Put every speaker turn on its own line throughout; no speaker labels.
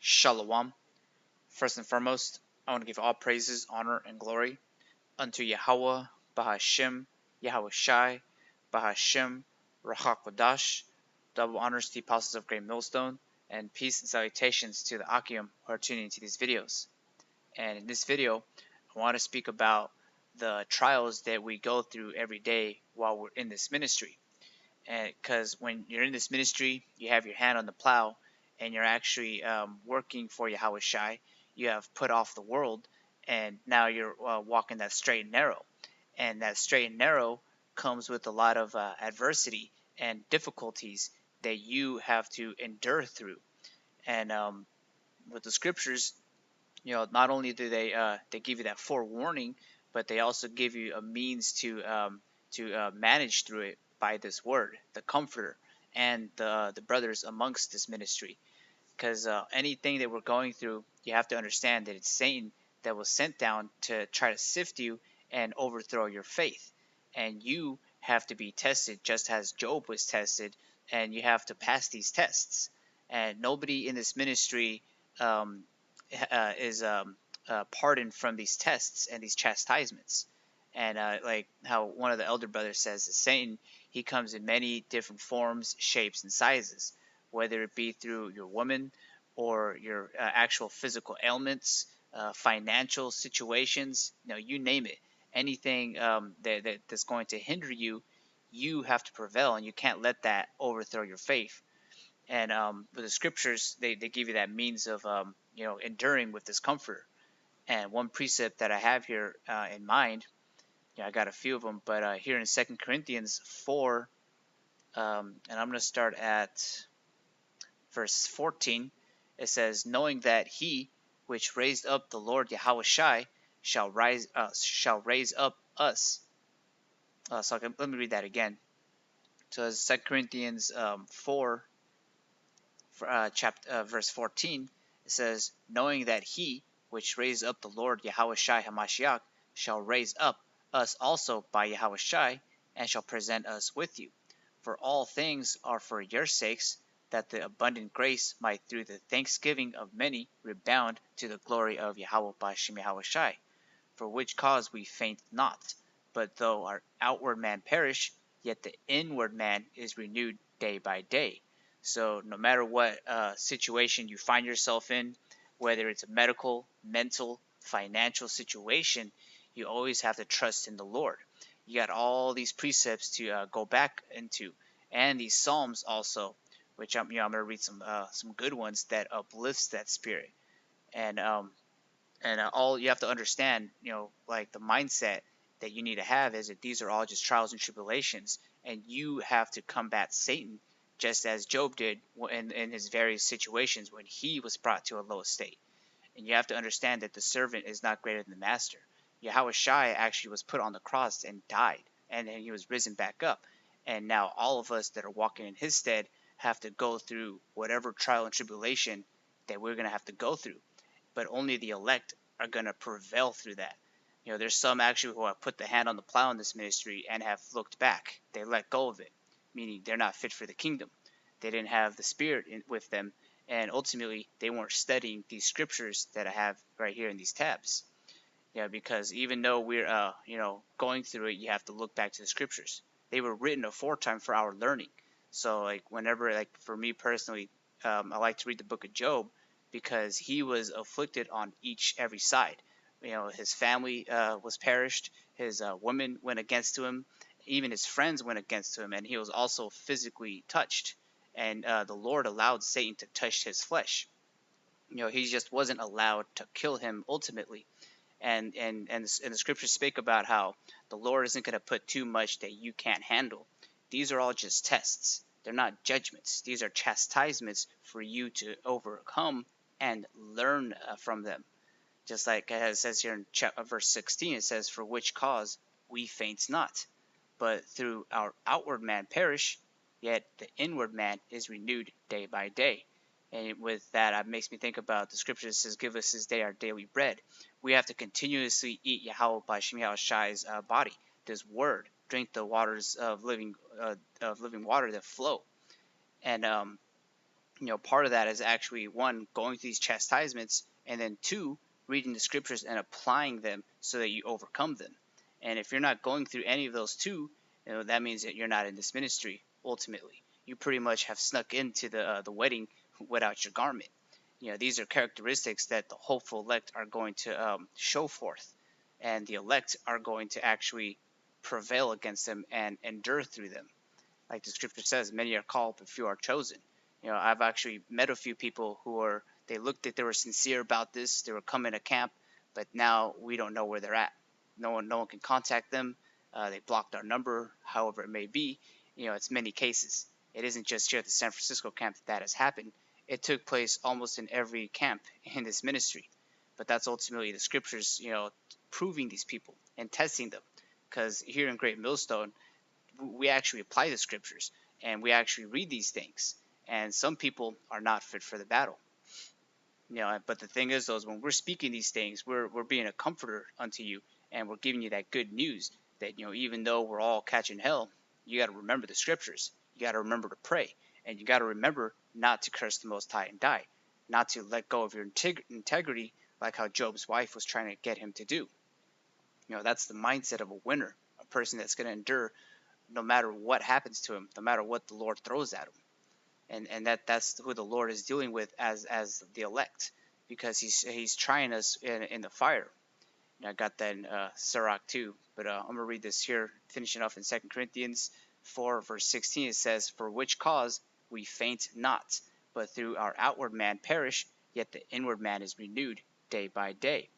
Shalom. First and foremost, I want to give all praises, honor, and glory unto Yahweh, Bahashem, Yahweh Shai, Bahashem, Rachakodash. Double honors to the apostles of Great Millstone, and peace and salutations to the Akim who are tuning into these videos. And in this video, I want to speak about the trials that we go through every day while we're in this ministry. And because when you're in this ministry, you have your hand on the plow, and you're actually working for Yahweh Shai. You have put off the world, and now you're walking that straight and narrow. And that straight and narrow comes with a lot of adversity and difficulties that you have to endure through. And with the scriptures, not only do they give you that forewarning, but they also give you a means to manage through it by this word, the Comforter, and the brothers amongst this ministry. Because anything that we're going through, you have to understand that it's Satan that was sent down to try to sift you and overthrow your faith. And you have to be tested just as Job was tested, and you have to pass these tests. And nobody in this ministry is pardoned from these tests and these chastisements. And like how one of the elder brothers says, that Satan, he comes in many different forms, shapes, and sizes, whether it be through your woman or your actual physical ailments, financial situations, you name it. Anything that's going to hinder you, you have to prevail, and you can't let that overthrow your faith. And with the scriptures, they give you that means of enduring with this comfort. And one precept that I have here in mind, I got a few of them, but here in 2 Corinthians 4, and I'm going to start at verse 14. It says, knowing that he which raised up the Lord Yahweh Shai shall raise up us. Let me read that again. So it's 2 Corinthians 4, verse 14. It says, knowing that he which raised up the Lord Yahweh Shai HaMashiach shall raise up us also by Yahweh Shai, and shall present us with you. For all things are for your sakes, that the abundant grace might through the thanksgiving of many rebound to the glory of Yahweh B'Hashem Yahweh Shai. For which cause we faint not, but though our outward man perish, yet the inward man is renewed day by day. So no matter what situation you find yourself in, whether it's a medical, mental, financial situation, you always have to trust in the Lord. You got all these precepts to go back into, and these psalms also, which I'm going to read some good ones that uplifts that spirit. And all you have to understand, like the mindset that you need to have is that these are all just trials and tribulations, and you have to combat Satan just as Job did in his various situations when he was brought to a low estate. And you have to understand that the servant is not greater than the master. Yahweh Shai actually was put on the cross and died, and he was risen back up. And now all of us that are walking in his stead have to go through whatever trial and tribulation that we're going to have to go through. But only the elect are going to prevail through that. There's some actually who have put the hand on the plow in this ministry and have looked back. They let go of it, meaning they're not fit for the kingdom. They didn't have the Spirit with them, and ultimately they weren't studying these scriptures that I have right here in these tabs. Because even though we're going through it, you have to look back to the scriptures. They were written aforetime for our learning. So like whenever, like for me personally, I like to read the book of Job, because he was afflicted on every side. His family was perished, his woman went against him, even his friends went against him, and he was also physically touched. And the Lord allowed Satan to touch his flesh. He just wasn't allowed to kill him ultimately. And the scriptures speak about how the Lord isn't going to put too much that you can't handle. These are all just tests. They're not judgments. These are chastisements for you to overcome and learn from them. Just like it says here in verse 16, it says, for which cause we faint not, but through our outward man perish, yet the inward man is renewed day by day. And with that, it makes me think about the scripture that says, give us this day our daily bread. We have to continuously eat Yahweh B'Hashem Yahweh Shai's body, this word, drink the waters of living water that flow. And Part of that is actually, one, going through these chastisements, and then two, reading the scriptures and applying them so that you overcome them. And if you're not going through any of those two, that means that you're not in this ministry. Ultimately, you pretty much have snuck into the wedding without your garment. These are characteristics that the hopeful elect are going to show forth, and the elect are going to actually prevail against them and endure through them. Like the scripture says, many are called, but few are chosen. I've actually met a few people they looked like they were sincere about this. They were coming to camp, but now we don't know where they're at. No one can contact them. They blocked our number, however it may be. It's many cases. It isn't just here at the San Francisco camp that has happened. It took place almost in every camp in this ministry. But that's ultimately the scriptures, proving these people and testing them. Because here in Great Millstone, we actually apply the scriptures and we actually read these things. And some people are not fit for the battle. But the thing is, though, is when we're speaking these things, we're being a comforter unto you, and we're giving you that good news that, even though we're all catching hell, you got to remember the scriptures. You got to remember to pray, and you got to remember not to curse the Most High and die, not to let go of your integrity, like how Job's wife was trying to get him to do. That's the mindset of a winner, a person that's going to endure no matter what happens to him, no matter what the Lord throws at him. And that's who the Lord is dealing with as the elect, because he's trying us in the fire. I got that in Sirach too, but I'm going to read this here, finishing off in 2 Corinthians 4, verse 16. It says, "For which cause we faint not, but through our outward man perish, yet the inward man is renewed day by day.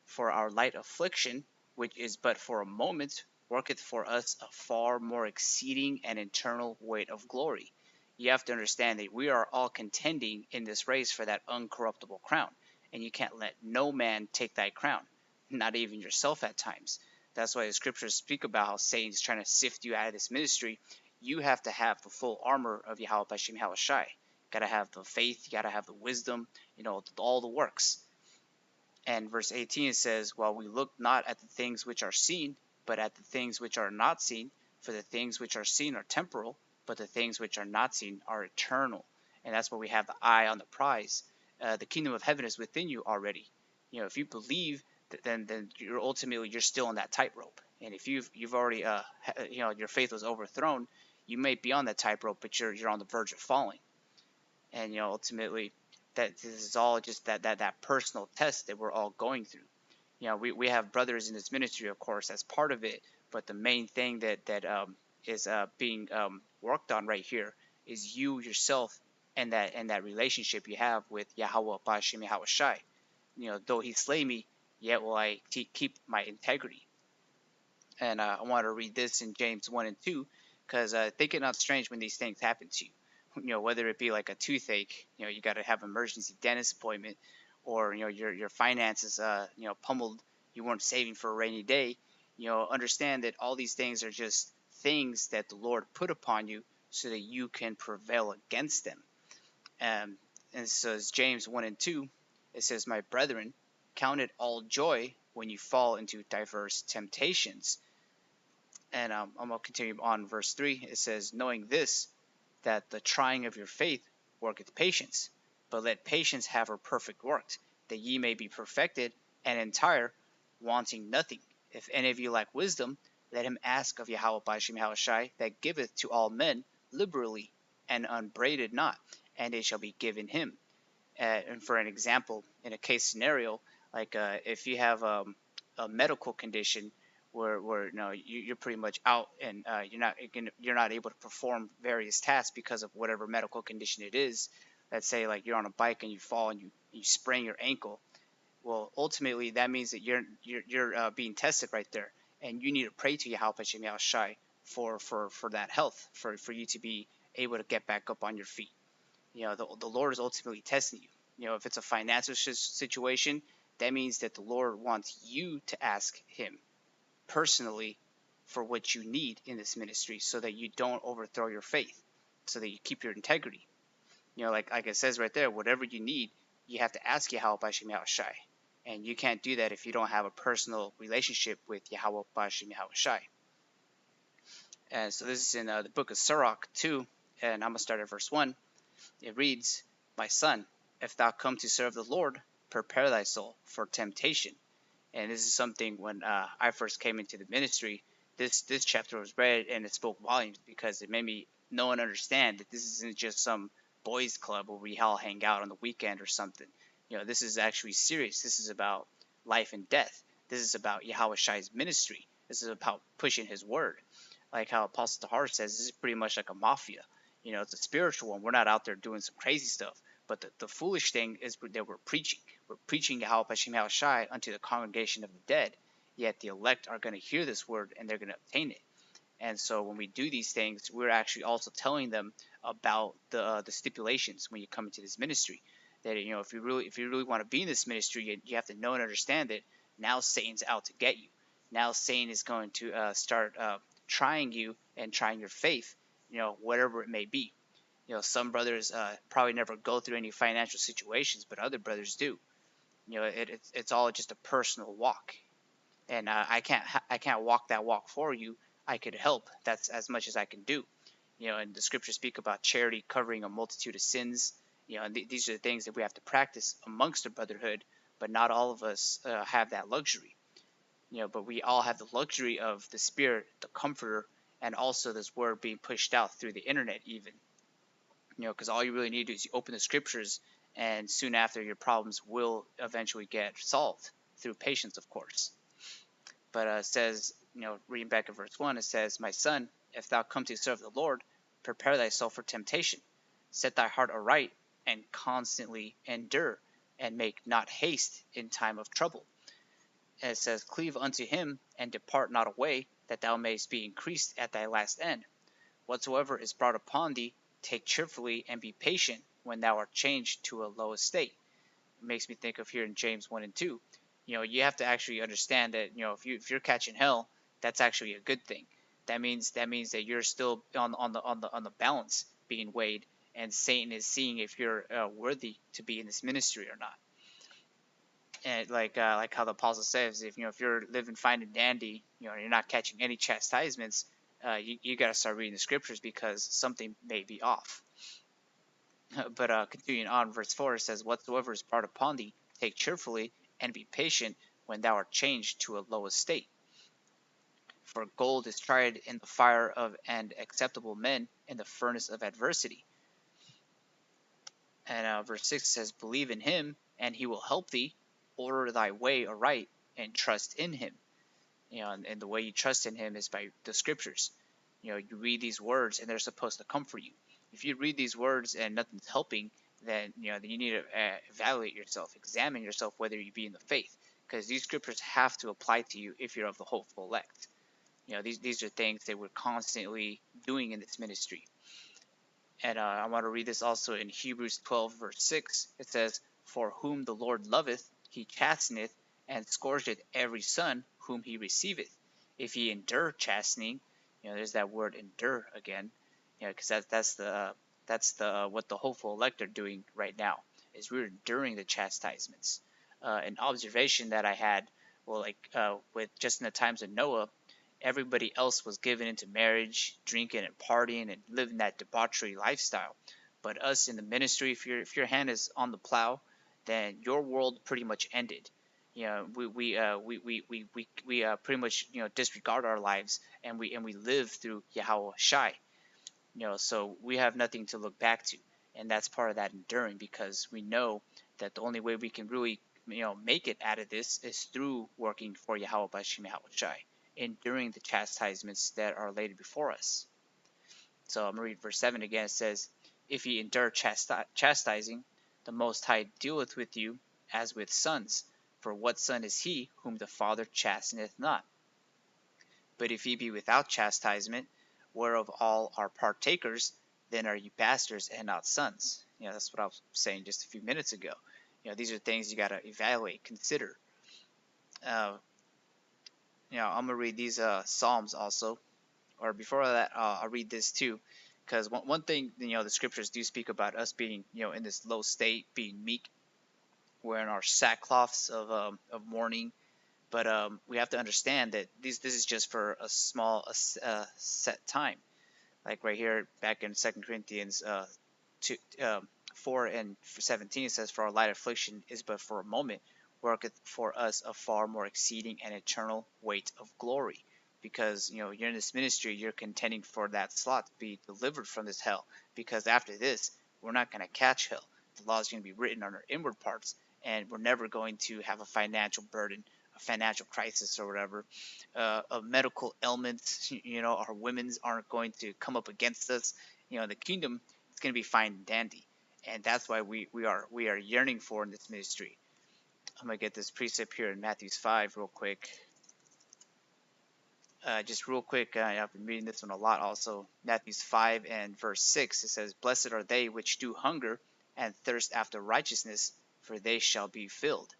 For our light affliction, which is but for a moment, worketh for us a far more exceeding and eternal weight of glory." You have to understand that we are all contending in this race for that uncorruptible crown, and you can't let no man take thy crown, not even yourself at times. That's why the scriptures speak about how Satan's trying to sift you out of this ministry. You have to have the full armor of Yahweh Bashim Halashai. You got to have the faith, you got to have the wisdom, all the works. And verse 18 says, "While we look not at the things which are seen, but at the things which are not seen. For the things which are seen are temporal, but the things which are not seen are eternal." And that's where we have the eye on the prize. The kingdom of heaven is within you already. If you believe, then you're still on that tightrope. And if you've already your faith was overthrown, you may be on that tightrope, but you're on the verge of falling. And ultimately, that this is all just that personal test that we're all going through. We have brothers in this ministry, of course, as part of it, but the main thing that is being worked on right here is you yourself and that relationship you have with Yahweh Bashim Yahweh Shai. Though he slay me, yet will I keep my integrity. And I want to read this in James 1 and 2, because think it not strange when these things happen to you. Whether it be like a toothache, you got to have an emergency dentist appointment, or your finances, pummeled, you weren't saving for a rainy day. Understand that all these things are just things that the Lord put upon you so that you can prevail against them. And it says James 1 and 2, it says, "My brethren, count it all joy when you fall into diverse temptations." And I'm going to continue on verse 3. It says, "Knowing this, that the trying of your faith worketh patience. But let patience have her perfect work, that ye may be perfected and entire, wanting nothing. If any of you lack wisdom, let him ask of Yahweh Bashim Halashai, that giveth to all men liberally, and upbraided not, and it shall be given him." And for an example, in a case scenario, like if you have a medical condition where you're pretty much out, and you're not able to perform various tasks because of whatever medical condition it is. Let's say like you're on a bike and you fall and you sprain your ankle. Well, ultimately that means that you're being tested right there, and you need to pray to Yahweh Hashem Shai for that health, for you to be able to get back up on your feet. The Lord is ultimately testing you. If it's a financial situation, that means that the Lord wants you to ask him personally for what you need in this ministry, so that you don't overthrow your faith, so that you keep your integrity. Like it says right there, whatever you need, you have to ask Yahweh Bashim Shai. And you can't do that if you don't have a personal relationship with Yahweh Bashim Shai. And so this is in the book of Sirach 2, and I'm going to start at verse 1. It reads, "My son, if thou come to serve the Lord, prepare thy soul for temptation." And this is something when I first came into the ministry, this chapter was read and it spoke volumes because it made me know and understand that this isn't just some boys club where we all hang out on the weekend or something. This is actually serious. This is about life and death. This is about Yahweh Shai's ministry. This is about pushing his word. Like how Apostle Tahar says, this is pretty much like a mafia. It's a spiritual one. We're not out there doing some crazy stuff. But the foolish thing is that we're preaching. We're preaching Yahweh Hashem Shai unto the congregation of the dead. Yet the elect are going to hear this word and they're going to obtain it. And so when we do these things, we're actually also telling them about the stipulations when you come into this ministry. That if you really want to be in this ministry, you have to know and understand that now Satan's out to get you. Now Satan is going to start trying you and trying your faith, whatever it may be. Some brothers probably never go through any financial situations, but other brothers do. It's all just a personal walk, and I can't walk that walk for you. I could help. That's as much as I can do. And the scriptures speak about charity covering a multitude of sins. And these are the things that we have to practice amongst the brotherhood. But not all of us have that luxury. But we all have the luxury of the Spirit, the Comforter, and also this word being pushed out through the internet, even. Because all you really need to do is you open the scriptures, and soon after your problems will eventually get solved through patience, of course. But it says, reading back at verse 1, it says, "My son, if thou come to serve the Lord, prepare thyself for temptation. Set thy heart aright, and constantly endure, and make not haste in time of trouble." And it says, "Cleave unto him, and depart not away, that thou mayest be increased at thy last end. Whatsoever is brought upon thee, take cheerfully, and be patient when thou art changed to a low estate." It makes me think of here in James 1 and 2. You have to actually understand that, if you're catching hell, that's actually a good thing. That means that you're still on the balance being weighed, and Satan is seeing if you're worthy to be in this ministry or not. And like how the apostle says, if you're living fine and dandy, you're not catching any chastisements, you got to start reading the scriptures because something may be off. But continuing on, verse 4 says, "Whatsoever is brought upon thee, take cheerfully, and be patient when thou art changed to a low estate. For gold is tried in the fire of and acceptable men in the furnace of adversity." And verse 6 says, "Believe in him, and he will help thee. Order thy way aright, and trust in him." And the way you trust in him is by the scriptures. You read these words, and they're supposed to comfort you. If you read these words and nothing's helping, then then you need to evaluate yourself, examine yourself whether you be in the faith, because these scriptures have to apply to you if you're of the hopeful elect. These are things that we're constantly doing in this ministry. And I want to read this also in Hebrews 12, verse 6. It says, "For whom the Lord loveth, he chasteneth, and scourgeth every son whom he receiveth. If ye endure chastening," there's that word endure again, because that's the what the hopeful elect are doing right now, is we're enduring the chastisements. An observation that I had, well, with just in the times of Noah, everybody else was given into marriage, drinking and partying and living that debauchery lifestyle. But us in the ministry, if your hand is on the plow, then your world pretty much ended. We pretty much disregard our lives, and we live through Yahweh Shai. So we have nothing to look back to, and that's part of that enduring, because we know that the only way we can really make it out of this is through working for Yahweh Bashim Yahweh Shai, enduring the chastisements that are laid before us. So I'm going to read verse 7 again. It says, "If ye endure chastising, the Most High dealeth with you as with sons. For what son is he whom the Father chasteneth not? But if ye be without chastisement, whereof all are partakers, then are ye bastards and not sons." That's what I was saying just a few minutes ago. These are things you got to evaluate, consider. I'm going to read these Psalms also. Or before that, I'll read this too. Because one thing, the scriptures do speak about us being, in this low state, being meek, wearing our sackcloths of mourning. But we have to understand that this is just for a small set time. Like right here, back in 2 Corinthians 2, 4 and 17 it says, "For our light affliction is but for a moment, worketh for us a far more exceeding and eternal weight of glory." Because you're in this ministry, you're contending for that slot to be delivered from this hell. Because after this, we're not going to catch hell. The law is going to be written on our inward parts, and we're never going to have a financial burden, a financial crisis, or whatever. A medical ailments, our women's aren't going to come up against us. The kingdom is going to be fine and dandy, and that's why we are yearning for in this ministry. I'm gonna get this precept here in Matthew 5 real quick. Just real quick, I've been reading this one a lot also. Matthew 5 and verse 6, it says, "Blessed are they which do hunger and thirst after righteousness, for they shall be filled."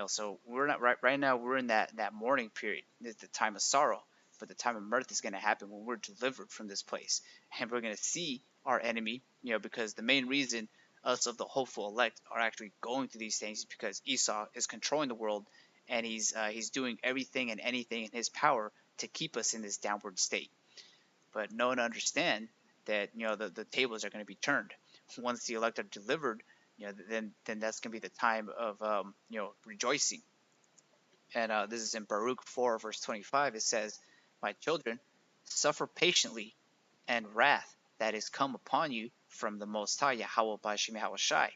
So we're not right now. We're in that mourning period. It's the time of sorrow, but the time of mirth is going to happen when we're delivered from this place, and we're going to see our enemy. Because the main reason us of the hopeful elect are actually going through these things is because Esau is controlling the world, and he's doing everything and anything in his power to keep us in this downward state. But no one understand that the tables are going to be turned once the elect are delivered. Then that's going to be the time of rejoicing. And this is in Baruch 4 verse 25. It says, "My children, suffer patiently, and wrath that is come upon you from the Most High Yahweh B'Shem Yahushai.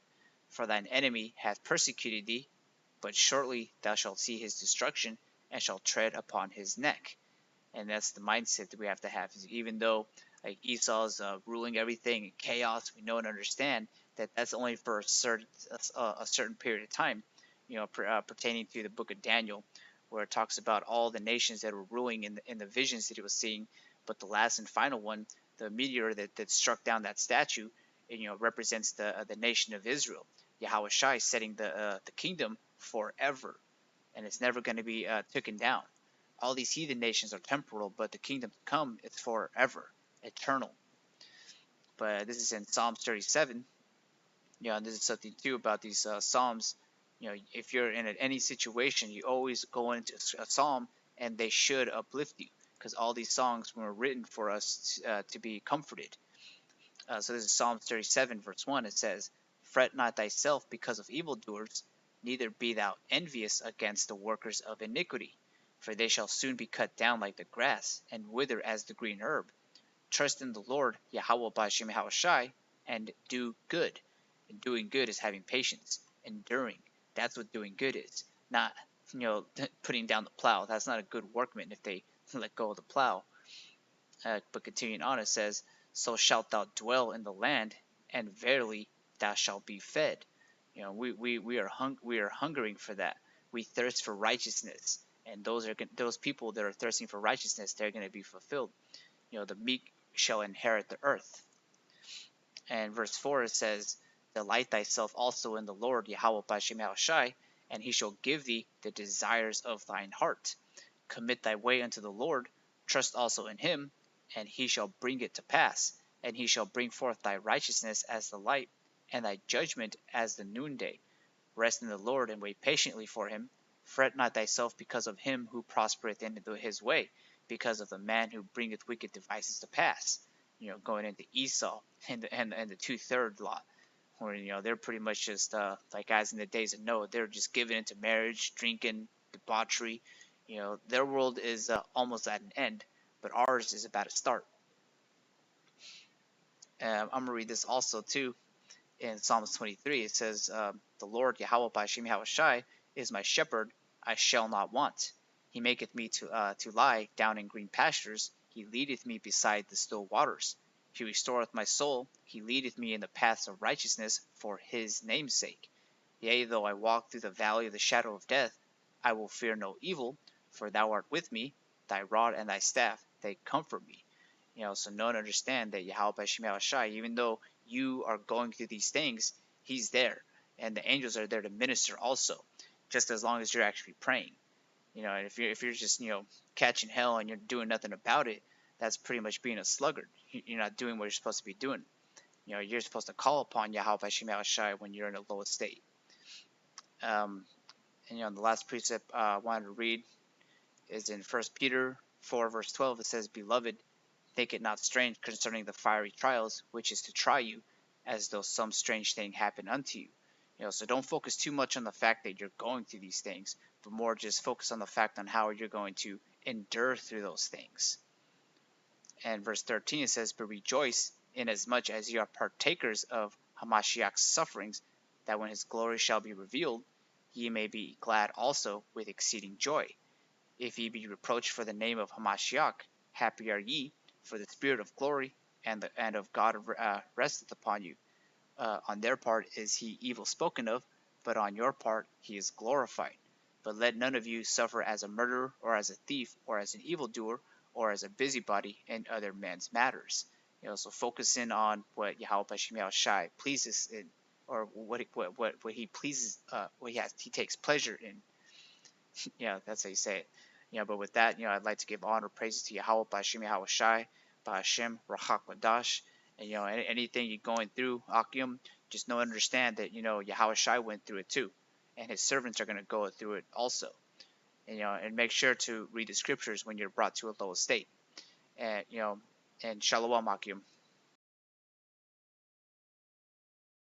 For thine enemy hath persecuted thee, but shortly thou shalt see his destruction, and shalt tread upon his neck." And that's the mindset that we have to have. Even though like Esau's ruling everything in chaos, we know and understand that that's only for a certain period of time. Pertaining to the book of Daniel, where it talks about all the nations that were ruling in the visions that he was seeing. But the last and final one, the meteor that struck down that statue, represents the nation of Israel. Yahweh Shai setting the kingdom forever, and it's never going to be taken down. All these heathen nations are temporal, but the kingdom to come is forever, eternal. But this is in Psalms 37. And this is something too about these Psalms. If you're in any situation, you always go into a Psalm, and they should uplift you, because all these songs were written for us to be comforted. So this is Psalms 37, verse 1. It says, "Fret not thyself because of evildoers, neither be thou envious against the workers of iniquity. For they shall soon be cut down like the grass, and wither as the green herb. Trust in the Lord, Yahweh B'Shem Yahushai, and do good." And doing good is having patience, enduring. That's what doing good is. Not, putting down the plow. That's not a good workman if they let go of the plow. But continuing on, it says, "So shalt thou dwell in the land, and verily thou shalt be fed." We are hungering for that. We thirst for righteousness, and those people that are thirsting for righteousness, they're going to be fulfilled. The meek shall inherit the earth. And verse 4 it says, "Delight thyself also in the Lord Yahweh B'Shem Yahushai, and he shall give thee the desires of thine heart. Commit thy way unto the Lord, trust also in him, and he shall bring it to pass. And he shall bring forth thy righteousness as the light, and thy judgment as the noonday. Rest in the Lord, and wait patiently for him. Fret not thyself because of him who prospereth in his way, because of the man who bringeth wicked devices to pass." Going into Esau and the 2/3 lot, where they're pretty much just like guys in the days of Noah. They're just giving into marriage, drinking, debauchery. Their world is almost at an end, but ours is about to start. I'm gonna read this also too in Psalms 23. It says, "The Lord Yahweh B'Shem Yahushai is my shepherd; I shall not want. He maketh me to lie down in green pastures. He leadeth me beside the still waters. He restoreth my soul. He leadeth me in the paths of righteousness for his name's sake. Yea, though I walk through the valley of the shadow of death, I will fear no evil, for thou art with me. Thy rod and thy staff, they comfort me." So know and understand that Yahweh B'Shem Yahushai, even though you are going through these things, he's there, and the angels are there to minister also, just as long as you're actually praying. And if you're just catching hell and you're doing nothing about it, that's pretty much being a sluggard. You're not doing what you're supposed to be doing. You're supposed to call upon Yahweh B'Shem Yahushai when you're in a low state. And the last precept I wanted to read is in 1 Peter 4 verse 12. It says, "Beloved, think it not strange concerning the fiery trials which is to try you, as though some strange thing happened unto you. So don't focus too much on the fact that you're going through these things, but more just focus on the fact on how you're going to endure through those things. And verse 13 it says, "But rejoice inasmuch as ye are partakers of Hamashiach's sufferings, that when his glory shall be revealed, ye may be glad also with exceeding joy. If ye be reproached for the name of Hamashiach, happy are ye, for the Spirit of glory and of God resteth upon you. On their part is he evil spoken of, but on your part he is glorified. But let none of you suffer as a murderer, or as a thief, or as an evildoer, or as a busybody in other men's matters." So focus in on what Yahweh Hashem Shai pleases in, or what he pleases, what he takes pleasure in. That's how you say it. But with that, I'd like to give honor, praises to Yahweh Hashem Shai, Hashem Rachak Ladash. And anything you're going through, Akim, just know and understand that Yahweh Shai went through it too, and his servants are going to go through it also. And make sure to read the scriptures when you're brought to a low state. And and Shalom, Akim.